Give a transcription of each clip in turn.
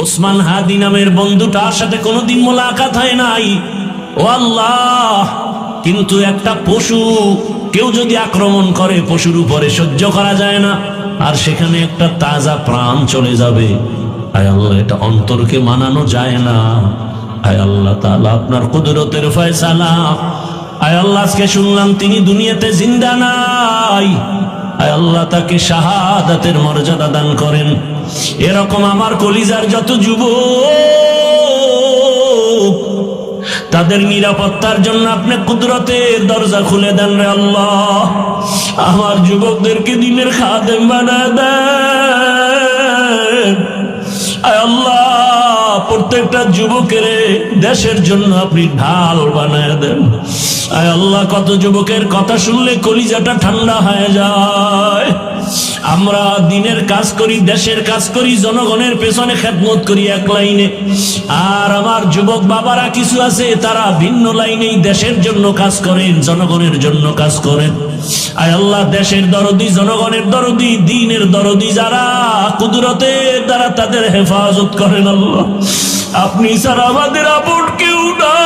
ওসমান হাদি নামের বন্ধুটার সাথে কোনোদিন মোলাকাত হয় নাই। ও আল্লাহ, কিন্তু একটা পশু কেউ যদি আক্রমণ করে, পশুর উপরে সহ্য করা যায় না, আর সেখানে একটা তাজা প্রাণ চলে যাবে। আয় আল্লাহ, এটা অন্তরকে মানানো যায় না। আয় আল্লাহ তাআলা, আপনার কুদরতের ফয়সালা। আয় আল্লাহ, আজকে শুনলাম তিনি দুনিয়াতে জিন্দা নাই। আয় আল্লাহ, তাকে শাহাদাতের মর্যাদা দান করেন। এরকম আমার কলিজার যত যুবক, তাদের নিরাপত্তার জন্য আপনি কুদরতের দরজা খুলে দেন রে আল্লাহ। আমার যুবকদেরকে দিনের খাদেম বানায় দেন। আয় আল্লাহ, প্রত্যেকটা যুবকের দেশের জন্য আপনি ঢাল বানায় দেন। আয় আল্লাহ, কত যুবকের কথা শুনলে কলিজাটা ঠান্ডা হয়ে যায়। আমরা দিনের কাজ করি, দেশের কাজ করি, জনগণের পেছনে খেদমত করি এক লাইনে, আর আমার যুবক বাবারা কিছু আছে তারা ভিন্ন লাইনেই দেশের জন্য কাজ করেন, জনগণের জন্য কাজ করেন। আয় আল্লাহ, দেশের দরদি, জনগণের দরদি, দ্বীনের দরদি যারা, কুদরতের দ্বারা তাদের হেফাজত করেন আল্লাহ। আপনি ছাড়া আমাদের আপন কেউ নাই,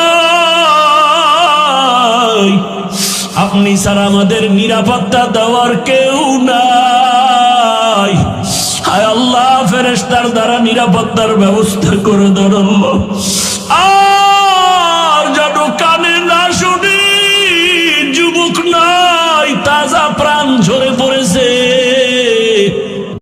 আপনি ছাড়া আমাদের নিরাপত্তা দেওয়ার কেউ নাই। হায় আল্লাহ, ফেরেশতার দ্বারা নিরাপত্তার ব্যবস্থা করে দাও।